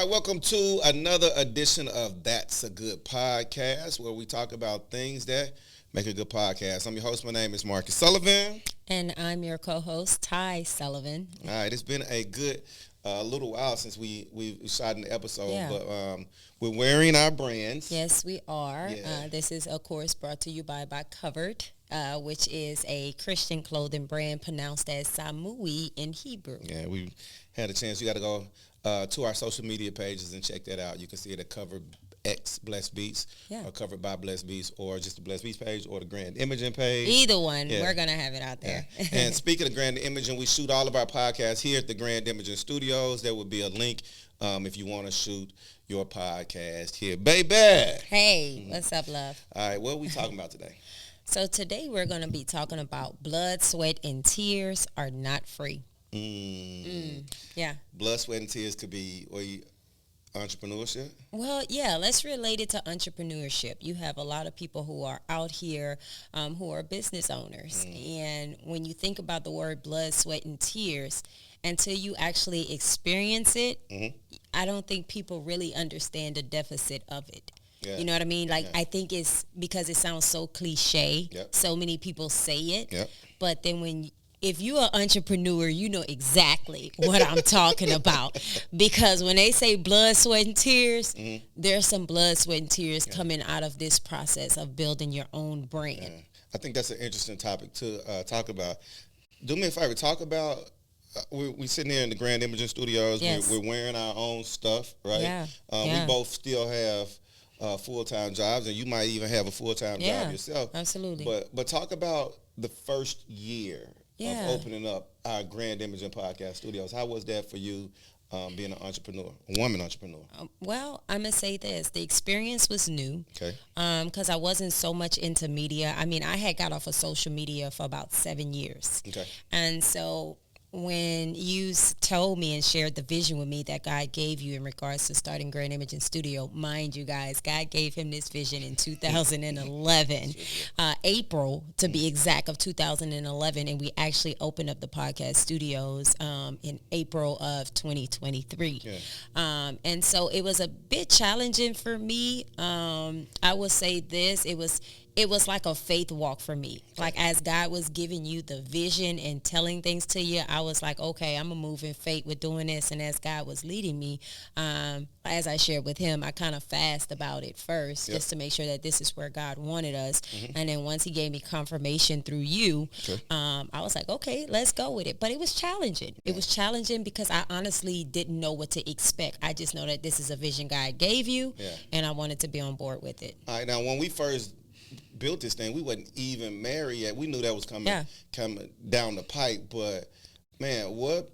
All right, welcome to another edition of That's a Good Podcast, where we talk about things that make a good podcast. I'm your host. My name is Marcus Sullivan. And I'm your co-host, Ty Sullivan. All right, it's been a good little while since we shot an episode, but we're wearing our brands. Yes, we are. Yeah. This is, of course, brought to you by Covered, which is a Christian clothing brand pronounced as Samui in Hebrew. Yeah, we had a chance. You got to go to our social media pages and check that out. You can see it at Covered X Blessed Beats, or Covered by Blessed Beats, or just the Blessed Beats page, or the Grand Imaging page. Either one, we're gonna have it out there. Yeah. And speaking of Grand Imaging, we shoot all of our podcasts here at the Grand Imaging Studios. There will be a link if you want to shoot your podcast here, baby. Hey, what's up, love? All right, what are we talking about today? So today we're gonna be talking about blood, sweat, and tears are not free. Yeah. Blood, sweat, and tears could be entrepreneurship? Well, yeah, let's relate it to entrepreneurship. You have a lot of people who are out here who are business owners. And when you think about the word blood, sweat, and tears, until you actually experience it, I don't think people really understand the deficit of it. Yeah. You know what I mean? Like, I think it's because it sounds so cliche. Yep. So many people say it. Yep. But then if you're an entrepreneur, you know exactly what I'm talking about. Because when they say blood, sweat, and tears, there's some blood, sweat, and tears coming out of this process of building your own brand. Yeah. I think that's an interesting topic to talk about. Do me a favor, talk about, we're sitting here in the Grand Imaging Studios. Yes. We're wearing our own stuff, right? Yeah. We both still have full-time jobs, and you might even have a full-time job yourself. Absolutely. But talk about the first year of opening up our Grand Imaging Podcast Studios. How was that for you, being an entrepreneur, a woman entrepreneur? Well, I'm going to say this. The experience was new. Okay. Because I wasn't so much into media. I mean, I had got off of social media for about 7 years. Okay. And so when you told me and shared the vision with me that God gave you in regards to starting Grand Imaging Studio, mind you guys, God gave him this vision in 2011, April to be exact of 2011, and we actually opened up the podcast studios in April of 2023. Yeah. And so it was a bit challenging for me. I will say this, it was like a faith walk for me. Like, as God was giving you the vision and telling things to you, I was like, okay, I'm going to move in faith with doing this. And as God was leading me, as I shared with him, I kind of fast about it first, just to make sure that this is where God wanted us. And then once he gave me confirmation through you, I was like, okay, let's go with it. But it was challenging. It was challenging because I honestly didn't know what to expect. I just know that this is a vision God gave you, and I wanted to be on board with it. All right, now when we first built this thing, we wasn't even married yet. We knew that was coming down the pipe, but man, what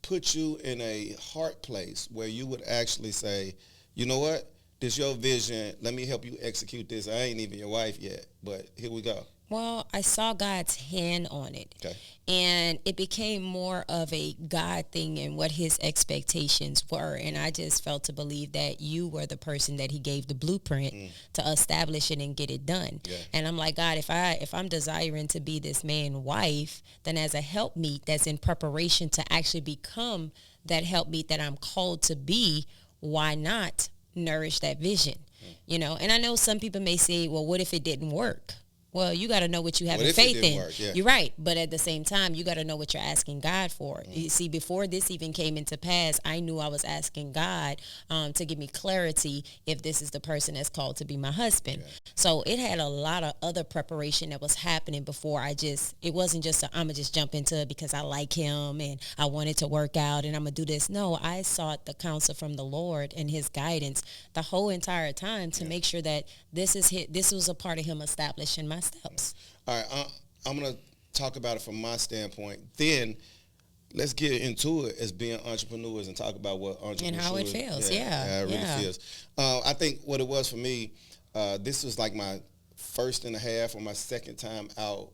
put you in a heart place where you would actually say, you know what, this your vision, let me help you execute this. I ain't even your wife yet, but here we go. Well, I saw God's hand on it. Okay. And it became more of a God thing and what his expectations were. And I just felt to believe that you were the person that he gave the blueprint to establish it and get it done. Yeah. And I'm like, God, if I'm desiring to be this man's wife, then as a helpmeet that's in preparation to actually become that helpmeet that I'm called to be, why not nourish that vision? You know, and I know some people may say, well, what if it didn't work? Well, you got to know what you have faith in. Work, yeah. You're right. But at the same time, you got to know what you're asking God for. You see, before this even came into pass, I knew I was asking God to give me clarity if this is the person that's called to be my husband. Yeah. So it had a lot of other preparation that was happening before it wasn't just I'm going to just jump into it because I like him and I wanted to work out and I'm going to do this. No, I sought the counsel from the Lord and his guidance the whole entire time to make sure that this was a part of him establishing my steps. All right, I'm going to talk about it from my standpoint. Then let's get into it as being entrepreneurs and talk about what entrepreneurship and how it feels. How it really feels. I think what it was for me, this was like my first and a half or my second time out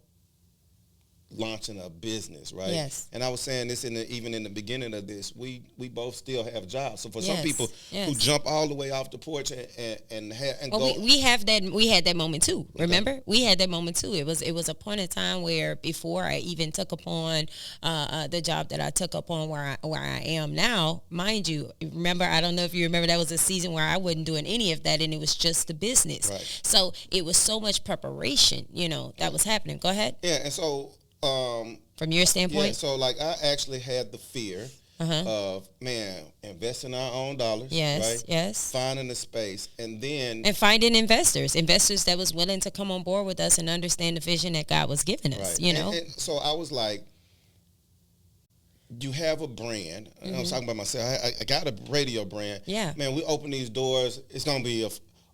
launching a business, right? Yes. And I was saying this even in the beginning of this, we both still have jobs. So for some people who jump all the way off the porch and go. We had that moment too. Remember, we had that moment too. It was a point in time where before I even took upon the job that I took upon where I am now, mind you. Remember, I don't know if you remember, that was a season where I wasn't doing any of that, and it was just the business. Right. So it was so much preparation, that was happening. Go ahead. Yeah, and so. From your standpoint? Yeah, so like I actually had the fear of, investing our own dollars, right? Yes. Finding a space, and finding investors that was willing to come on board with us and understand the vision that God was giving us, right. And so I was like, you have a brand. I was talking about myself. I got a radio brand. Yeah. Man, we open these doors. It's going to be a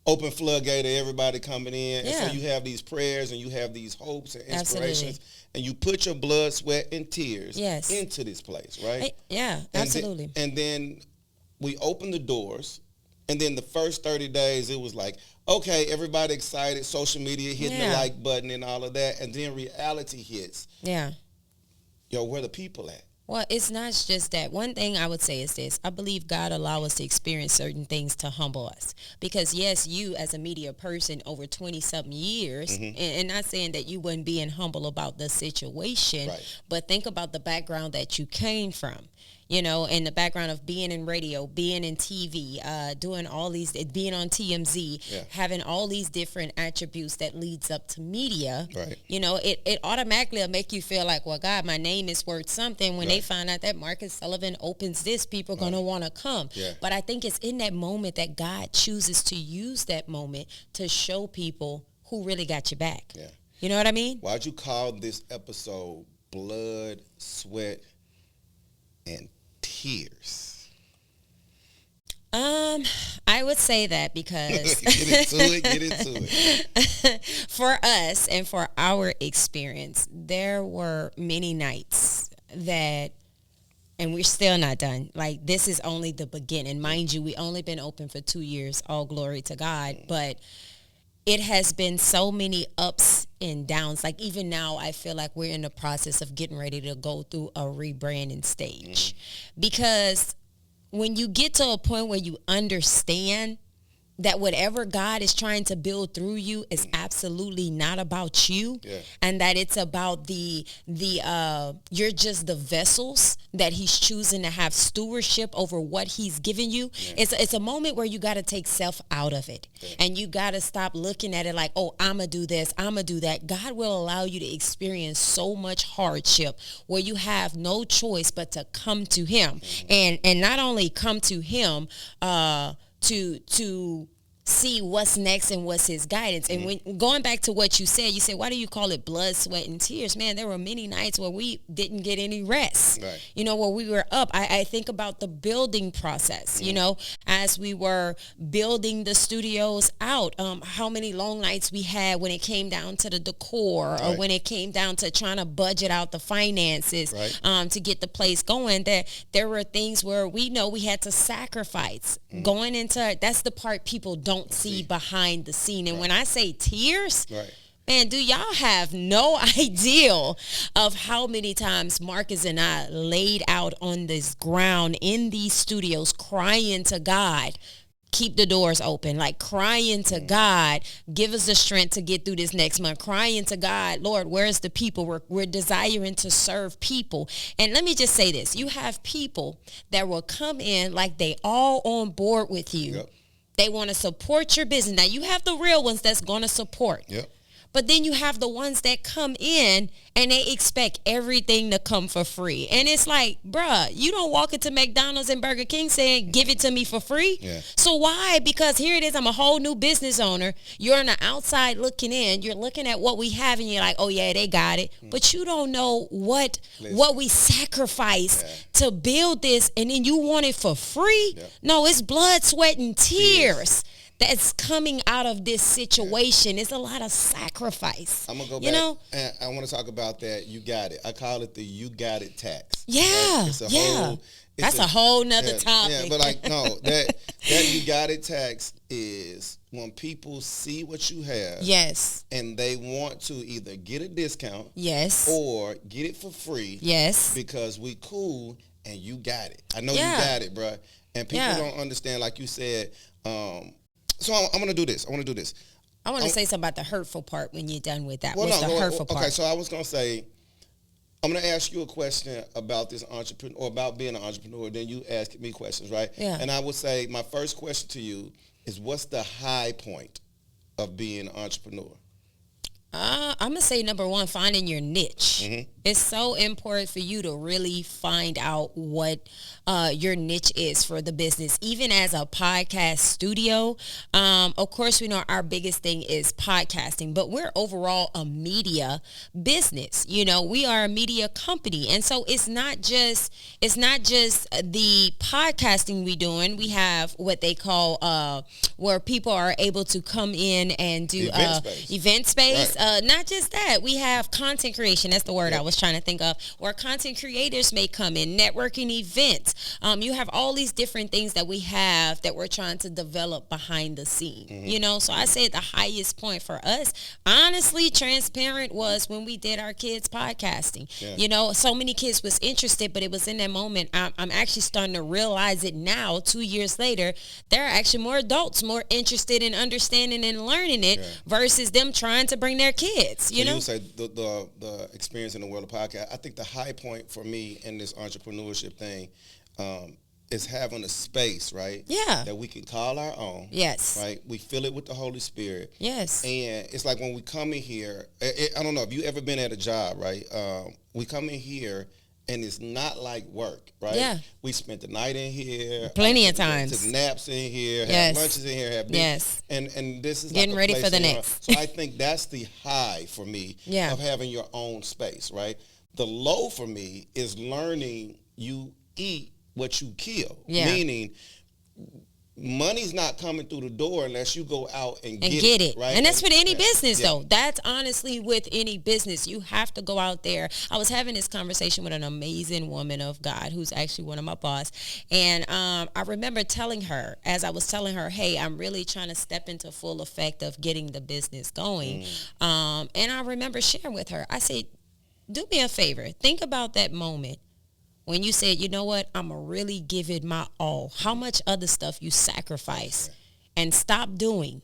open floodgate of everybody coming in. Yeah. And so you have these prayers and you have these hopes and inspirations. Absolutely. And you put your blood, sweat, and tears into this place, right? Absolutely. And then we opened the doors. And then the first 30 days, it was like, okay, everybody excited, social media hitting the like button and all of that. And then reality hits. Yeah. Yo, where the people at? Well, it's not just that. One thing I would say is this. I believe God allow us to experience certain things to humble us. Because, yes, you as a media person over 20-something years, and not saying that you weren't being humble about the situation, but think about the background that you came from. In the background of being in radio, being in TV, doing all these, being on TMZ, having all these different attributes that leads up to media, right. It automatically will make you feel like, well, God, my name is worth something. When they find out that Marcus Sullivan opens this, people are going to want to come. Yeah. But I think it's in that moment that God chooses to use that moment to show people who really got your back. Yeah. You know what I mean? Why'd you call this episode Blood, Sweat, and Tears? I would say that because get into it. For us and for our experience, there were many nights that, and we're still not done. Like, this is only the beginning. Mind you, we only been open for 2 years. All glory to God. But it has been so many ups and downs. Like, even now, I feel like we're in the process of getting ready to go through a rebranding stage. Because when you get to a point where you understand that whatever God is trying to build through you is absolutely not about you, and that it's about you're just the vessels that he's choosing to have stewardship over what he's given you. It's a moment where you got to take self out of it, and you got to stop looking at it like, oh, I'm gonna do this, I'm gonna do that. God will allow you to experience so much hardship where you have no choice but to come to him, and not only come to him to see what's next and what's his guidance. And when going back to what you said, why do you call it blood, sweat, and tears? Man, there were many nights where we didn't get any rest, where we were up. I think about the building process, as we were building the studios out, how many long nights we had when it came down to the decor, or when it came down to trying to budget out the finances to get the place going. There were things where we know we had to sacrifice going into. That's the part people don't see behind the scene. And when I say tears, man, do y'all have no idea of how many times Marcus and I laid out on this ground in these studios crying to God, keep the doors open, like crying to God, give us the strength to get through this next month, crying to God, Lord, where's the people? We're desiring to serve people. And let me just say this, you have people that will come in like they all on board with you. They want to support your business. Now, you have the real ones that's going to support. But then you have the ones that come in and they expect everything to come for free. And it's like, bruh, you don't walk into McDonald's and Burger King saying, give it to me for free. So why? Because here it is, I'm a whole new business owner. You're on the outside looking in. You're looking at what we have and you're like, oh, yeah, they got it. But you don't know what we sacrificed to build this, and then you want it for free? No, it's blood, sweat, and tears that's coming out of this situation. It's a lot of sacrifice. I'm going to go back, and I want to talk about that. You got it. I call it the you got it tax. That's a whole nother topic. Yeah, but like, no, that you got it tax is when people see what you have, yes, and they want to either get a discount, yes, or get it for free, yes, because we cool and you got it. I know yeah, you got it, bro. And people yeah. don't understand, like you said. So I'm gonna do this. I want to say something about the hurtful part when you're done with that. Well, What's no, the hurtful part? Okay, so I was gonna say, I'm gonna ask you a question about this entrepreneur, or about being an entrepreneur. Then you ask me questions, right? Yeah. And I would say my first question to you is, what's the high point of being an entrepreneur? I'm going to say number one, finding your niche. Mm-hmm. It's so important for you to really find out what your niche is for the business. Even as a podcast studio, of course, we know our biggest thing is podcasting, but we're overall a media business. You know, we are a media company. And so it's not just the podcasting we doing. We have what they call where people are able to come in and do event space. Right. Not just that, we have content creation. That's the word I was trying to think of, where content creators may come in, networking events. You have all these different things that we have that we're trying to develop behind the scene. Mm-hmm. You know, so I say the highest point for us, honestly, transparent, was when we did our kids podcasting. Yeah. You know, so many kids was interested, but it was in that moment. I'm actually starting to realize it now, 2 years later. There are actually more adults more interested in understanding and learning it versus them trying to bring their kids. You know, you say the experience in the world of podcast. I think the high point for me in this entrepreneurship thing is having a space, right? Yeah. That we can call our own. Yes. Right? We fill it with the Holy Spirit. Yes. And it's like when we come in here, I don't know if you ever been at a job, right? We come in here and it's not like work, right? Yeah. We spent the night in here. Plenty of times. Took naps in here, yes. had lunches in here, had yes. And this is getting like ready for the next. So I think that's the high for me of having your own space, right? The low for me is learning you eat what you kill. Yeah. Meaning money's not coming through the door unless you go out and get it, right? And that's with any business, though. That's honestly with any business. You have to go out there. I was having this conversation with an amazing woman of God who's actually one of my boss. And I remember telling her, as I was telling her, hey, I'm really trying to step into full effect of getting the business going. And I remember sharing with her, I said, do me a favor. Think about that moment when you said, you know what, I'm going to really give it my all. How much other stuff you sacrifice and stop doing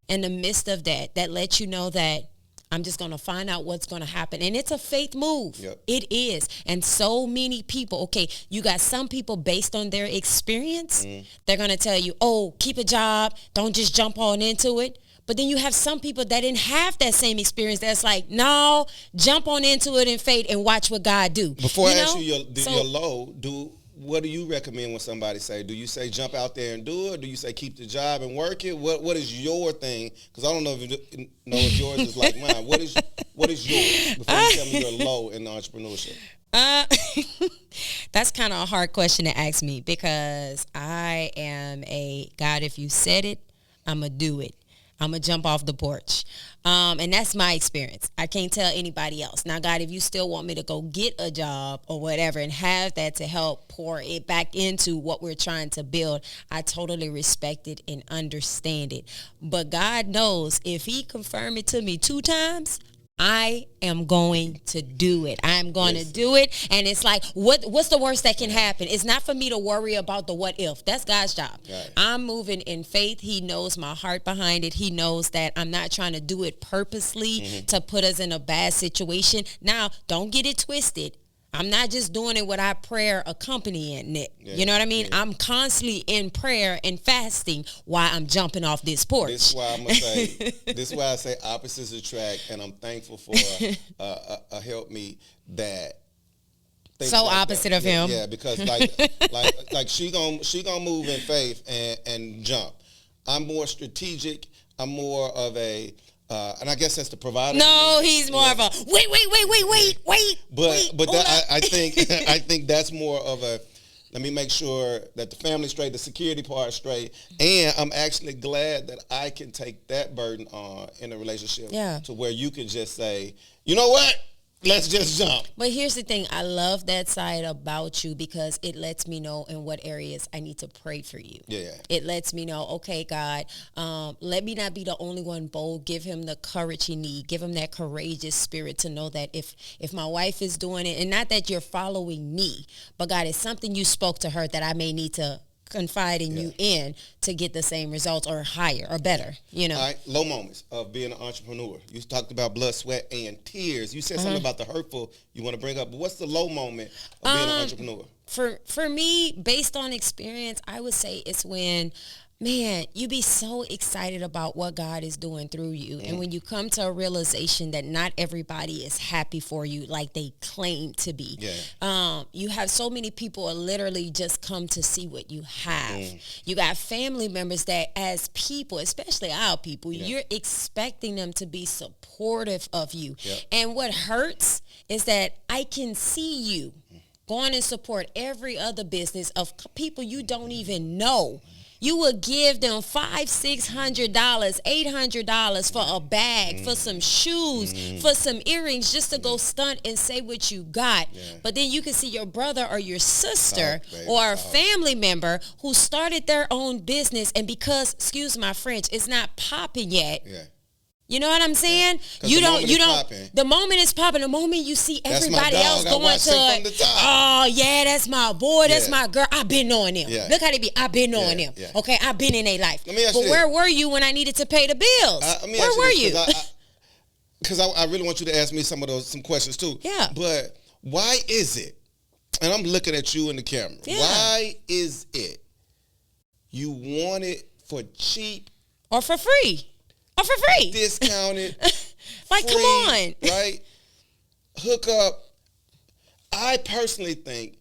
in the midst of that lets you know that I'm just going to find out what's going to happen. And it's a faith move. Yep. It is. And so many people, okay, you got some people based on their experience, they're going to tell you, oh, keep a job, don't just jump on into it. But then you have some people that didn't have that same experience that's like, no, jump on into it in faith and watch what God do. Before I ask you your low, what do you recommend when somebody say? Do you say jump out there and do it? Do you say keep the job and work it? What is your thing? Because I don't know if yours is like mine. What is yours? Before you tell me your low in entrepreneurship. That's kind of a hard question to ask me because I am God, if you said it, I'm going to do it. I'm going to jump off the porch. And that's my experience. I can't tell anybody else. Now, God, if you still want me to go get a job or whatever and have that to help pour it back into what we're trying to build, I totally respect it and understand it. But God knows if he confirmed it to me 2 times, I am going to do it. I'm going to do it. And it's like, what's the worst that can happen? It's not for me to worry about the what if. That's God's job. Right. I'm moving in faith. He knows my heart behind it. He knows that I'm not trying to do it purposely to put us in a bad situation. Now, don't get it twisted. I'm not just doing it without prayer accompanying it. Yeah, you know what I mean? Yeah. I'm constantly in prayer and fasting while I'm jumping off this porch. This is why I'm gonna say. This is why I say opposites attract, and I'm thankful for a help me that. So like opposite that. Of him. Yeah, because like she gonna move in faith and jump. I'm more strategic. I'm more of a. And I guess that's the provider. No, he's more of a wait. But that, I think that's more of a. Let me make sure that the family's straight, the security part is straight, and I'm actually glad that I can take that burden on in a relationship to where you can just say, you know what, Let's just jump. But here's the thing. I love that side about you because it lets me know in what areas I need to pray for you. Yeah. It lets me know, okay, God, let me not be the only one bold. Give him the courage he needs. Give him that courageous spirit to know that if my wife is doing it, and not that you're following me, but God, it's something you spoke to her that I may need to confide in you in to get the same results or higher or better, you know. All right, low moments of being an entrepreneur. You talked about blood, sweat, and tears. You said something about the hurtful you want to bring up, but what's the low moment of being an entrepreneur? For me, based on experience, I would say it's when, man, you be so excited about what God is doing through you. And when you come to a realization that not everybody is happy for you like they claim to be. You have so many people are literally just come to see what you have. You got family members that as people, especially our people, you're expecting them to be supportive of you. And what hurts is that I can see you going and support every other business of people you don't even know. You would give them $500, $600, $800 for a bag, for some shoes, for some earrings, just to go stunt and say what you got. But then you can see your brother or your sister or a family member who started their own business, and because, excuse my French, it's not popping yet. You know what I'm saying? You don't. The moment it's popping, the moment you see everybody else going to, oh yeah, that's my boy, that's my girl. I've been knowing them. Look how they be. I've been knowing them. Okay, I've been in their life. But where were you when I needed to pay the bills? Where were you? Because I really want you to ask me some questions too. But why is it? And I'm looking at you in the camera. Why is it you want it for cheap or for free? Or for free. Discounted. Like, free, come on. Right? Hook up. I personally think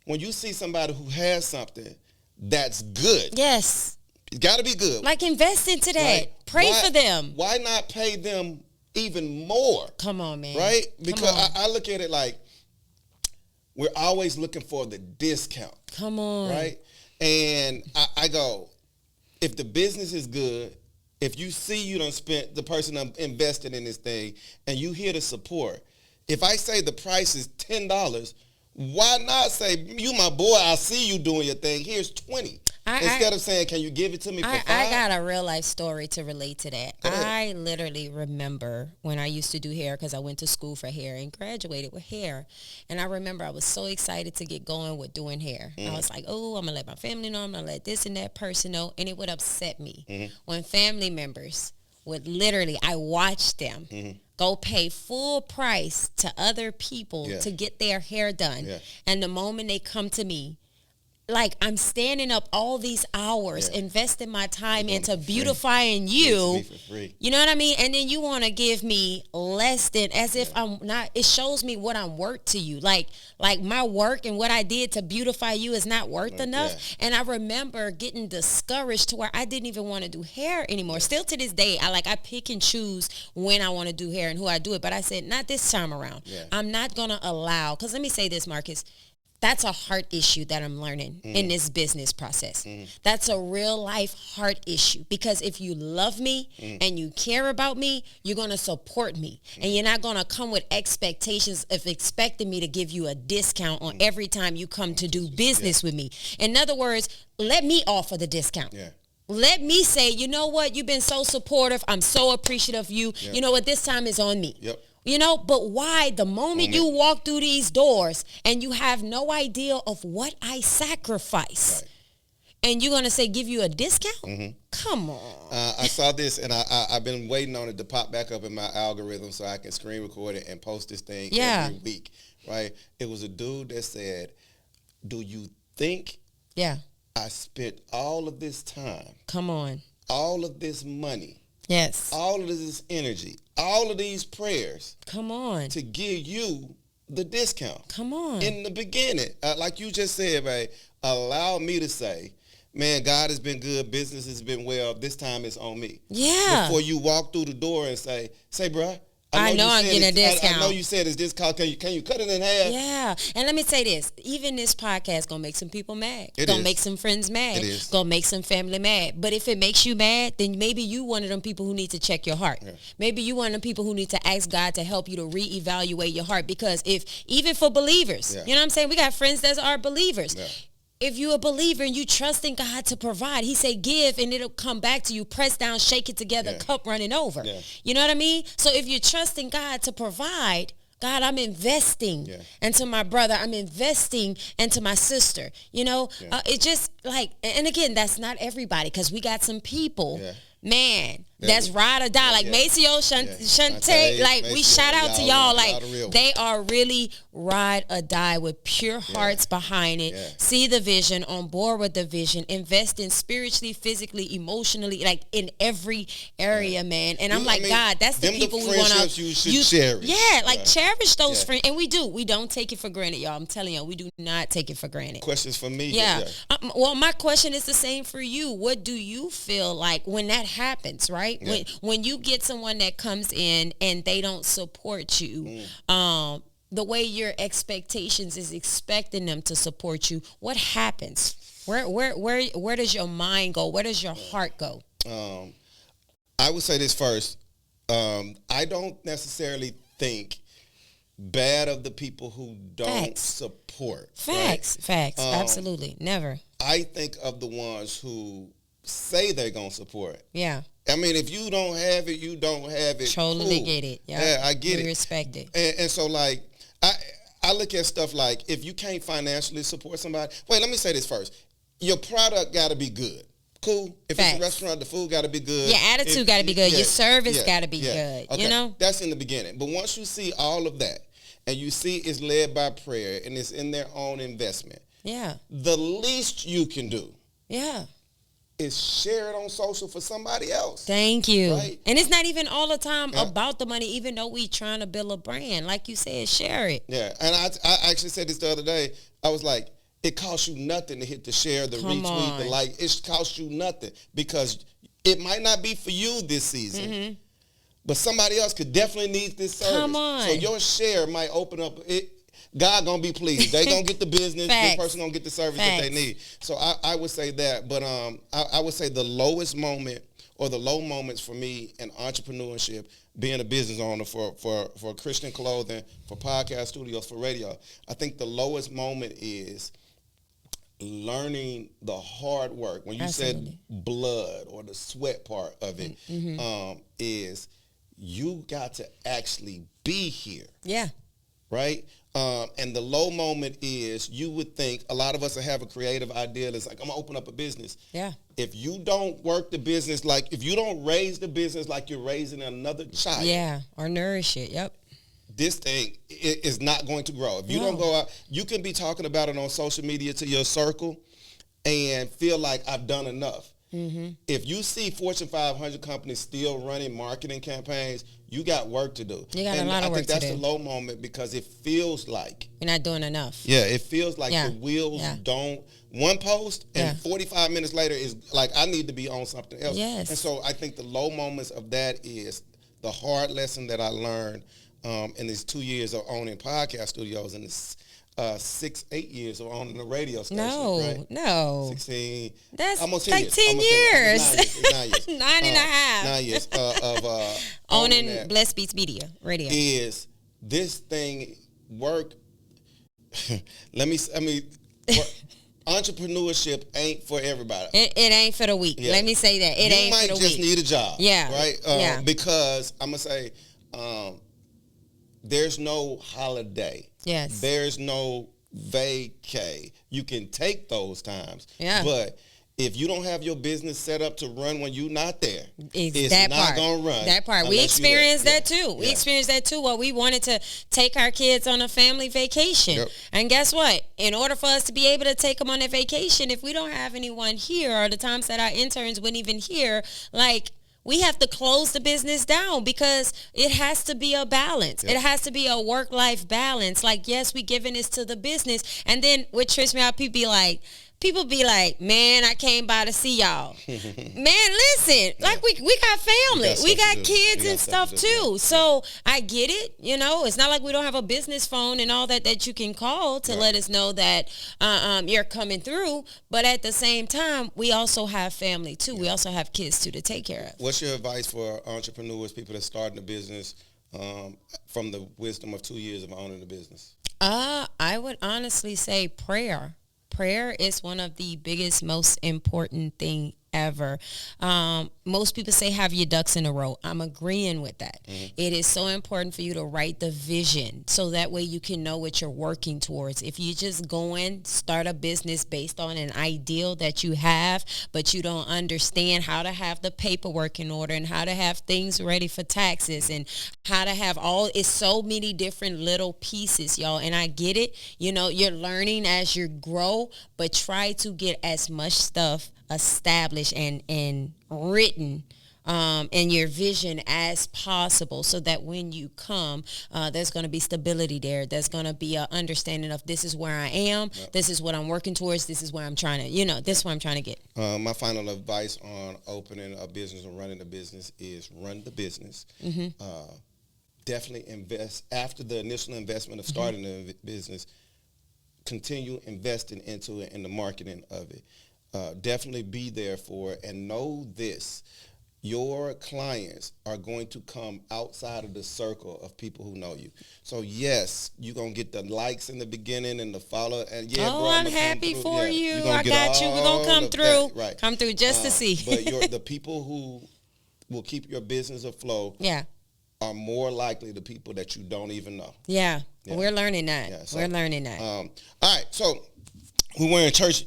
when you see somebody who has something that's good. Yes. It's got to be good. Like, invest into that. Right? Pray for them. Why not pay them even more? Come on, man. Right? Because I look at it like we're always looking for the discount. Come on. Right? And I go, if the business is good, if you see you done spent, the person invested in this thing, and you hear the support, if I say the price is $10, why not say, you my boy, I see you doing your thing, here's $20. Instead of saying, can you give it to me for $5? I got a real life story to relate to that. I literally remember when I used to do hair, because I went to school for hair and graduated with hair. And I remember I was so excited to get going with doing hair. I was like, oh, I'm going to let my family know. I'm going to let this and that person know. And it would upset me when family members would literally, I watched them go pay full price to other people to get their hair done. And the moment they come to me, like, I'm standing up all these hours, investing my time into beautifying you. You know what I mean? And then you want to give me less than, as if I'm not. It shows me what I'm worth to you. Like my work and what I did to beautify you is not worth enough. And I remember getting discouraged to where I didn't even want to do hair anymore. Still to this day, I pick and choose when I want to do hair and who I do it. But I said, not this time around. I'm not going to allow, because let me say this, Marcus. That's a heart issue that I'm learning in this business process. That's a real life heart issue, because if you love me and you care about me, you're going to support me. And you're not going to come with expectations of expecting me to give you a discount on every time you come to do business with me. In other words, let me offer the discount. Let me say, you know what? You've been so supportive. I'm so appreciative of you. You know what? This time is on me. You know, but why the moment you walk through these doors and you have no idea of what I sacrifice, and you're going to say, give you a discount? Come on. I saw this, and I've been waiting on it to pop back up in my algorithm so I can screen record it and post this thing every week, right? It was a dude that said, do you think I spent all of this time, all of this money, all of this energy, all of these prayers, to give you the discount? In the beginning, like you just said, right, allow me to say, man, God has been good, business has been well, this time it's on me. Before you walk through the door and say, bruh, I know I'm getting a discount. I know you said it's discount. Can you cut it in half? Yeah. And let me say this. Even this podcast going to make some people mad. It going to is. make some friends mad. It is. Going to make some family mad. But if it makes you mad, then maybe you one of them people who need to check your heart. Yeah. Maybe you one of them people who need to ask God to help you to reevaluate your heart. Because even for believers, you know what I'm saying? We got friends that are believers. Yeah. If you're a believer and you trust in God to provide, he said give and it'll come back to you, press down, shake it together, cup running over. Yeah. You know what I mean? So if you're trusting God to provide, God, I'm investing into my brother. I'm investing into my sister. You know, it's just like, and again, that's not everybody because we got some people, man, that's ride or die. Like Maceo, Shantae, like Maceo, we shout out to y'all. Like they are really ride or die with pure hearts behind it. See the vision, on board with the vision, investing spiritually, physically, emotionally, like in every area, man. And I'm like, God, that's the people we want to. You should cherish. Yeah, like cherish those friends, and we do. We don't take it for granted, y'all. I'm telling you, we do not take it for granted. Questions for me? Yeah. Well, my question is the same for you. What do you feel like when that happens, right? Yeah. When you get someone that comes in and they don't support you, the way your expectations is expecting them to support you, what happens? Where does your mind go? Where does your heart go? I would say this first. I don't necessarily think bad of the people who don't support. Facts. Absolutely. Never. I think of the ones who say they're going to support. Yeah. I mean, if you don't have it, you don't have it. Totally cool. get it. Yep. Yeah, I get it. We respect it. And so, like, I look at stuff like, if you can't financially support somebody, wait, let me say this first. Your product got to be good. Cool. If it's a restaurant, the food got to be good. Your attitude got to be good. Your service got to be good. Okay. You know? That's in the beginning. But once you see all of that, and you see it's led by prayer, and it's in their own investment, the least you can do is share it on social for somebody else. Thank you. Right? And it's not even all the time about the money, even though we trying to build a brand. Like you said, share it. Yeah. And I actually said this the other day. I was like, it costs you nothing to hit the share, the retweet, the like. It costs you nothing because it might not be for you this season, but somebody else could definitely need this service. Come on. So your share might open up it. God gonna be pleased. They gonna get the business. This person gonna get the service that they need. So I would say that. But I would say the lowest moment or the low moments for me in entrepreneurship, being a business owner for Christian clothing, for podcast studios, for radio, I think the lowest moment is learning the hard work. When you said blood or the sweat part of it, is you got to actually be here. Yeah. Right? And the low moment is you would think a lot of us have a creative idea. It's like, I'm going to open up a business. Yeah. If you don't work the business if you don't raise the business like you're raising another child. Yeah. Or nourish it. Yep. This thing is not going to grow. If you don't go out, you can be talking about it on social media to your circle and feel like I've done enough. If you see Fortune 500 companies still running marketing campaigns, you got work to do. You got a lot of work to do. I think that's the low moment because it feels like you're not doing enough. Yeah, it feels like the wheels don't. One post and 45 minutes later is like I need to be on something else. Yes. And so I think the low moments of that is the hard lesson that I learned in these 2 years of owning podcast studios and this 8 years of owning the radio station. No. 16. That's almost like 10 years. 9 years. 9 and a half. 9 years of owning Blessed Beats Media Radio. Is this thing work? Entrepreneurship ain't for everybody. It ain't for the weak. Yeah. Let me say that. It ain't for the weak. You might just need a job. Yeah. Right? Because I'm going to say there's no holiday. Yes. There's no vacay. You can take those times. Yeah. But if you don't have your business set up to run when you're not there, it's that not going to run. That part. We experienced that too. We experienced that too. Well, we wanted to take our kids on a family vacation. Yep. And guess what? In order for us to be able to take them on a vacation, if we don't have anyone here or the times that our interns weren't even here, like, we have to close the business down because it has to be a balance. Yep. It has to be a work-life balance. Like, yes, we giving this to the business. And then what trips me out, people be like, people be like, man, I came by to see y'all. Man, listen, like we got family. We got kids and stuff too. So I get it. You know, it's not like we don't have a business phone and all that you can call to let us know that you're coming through. But at the same time, we also have family too. We also have kids too to take care of. What's your advice for entrepreneurs, people that's starting a business, from the wisdom of 2 years of owning the business? I would honestly say prayer. Prayer is one of the biggest, most important thing ever. Most people say have your ducks in a row. I'm agreeing with that. It is so important for you to write the vision so that way you can know what you're working towards. If you just go in, start a business based on an ideal that you have, but you don't understand how to have the paperwork in order and how to have things ready for taxes and how to have it's so many different little pieces, y'all. And I get it. You know, you're learning as you grow, but try to get as much stuff established and written in your vision as possible so that when you come, there's going to be stability there. There's going to be an understanding of this is where I am. Yep. This is what I'm working towards. This is where I'm trying to, this is what I'm trying to get. My final advice on opening a business or running a business is run the business. Definitely invest after the initial investment of starting a business. Continue investing into it and the marketing of it. Definitely be there for it and know this. Your clients are going to come outside of the circle of people who know you. So, yes, you're going to get the likes in the beginning and the follow. And I'm happy for you. I got you. We're going to come through. Right. Come through just to see. But the people who will keep your business afloat are more likely the people that you don't even know. Yeah. We're learning that. Yeah, so, we're learning that. All right. So, we're wearing church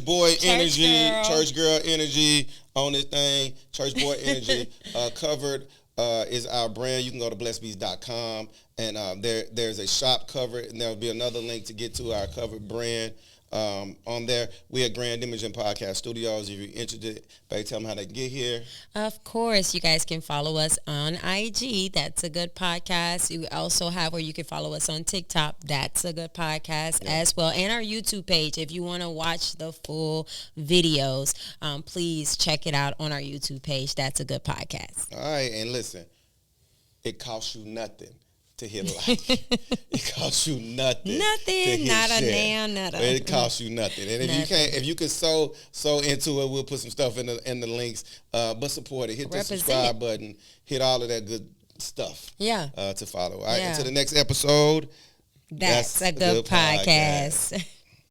boy energy, church girl energy on this thing. Church boy energy covered is our brand. You can go to blessedbees.com and there's a shop covered, and there'll be another link to get to our covered brand. On there, we at Grand Imaging Podcast Studios. If you're interested, babe, tell them how they can get here. Of course, you guys can follow us on IG. That's a good podcast. You also have where you can follow us on TikTok. That's a good podcast as well. And our YouTube page. If you want to watch the full videos, please check it out on our YouTube page. That's a good podcast. All right, and listen, it costs you nothing to hit like. It costs you nothing. Nothing. Not a damn nothing. It costs you nothing. And if you can sow into it, we'll put some stuff in the links. But support it. Hit the subscribe button. Hit all of that good stuff. Yeah. To follow. All right. Until the next episode. That's a good podcast.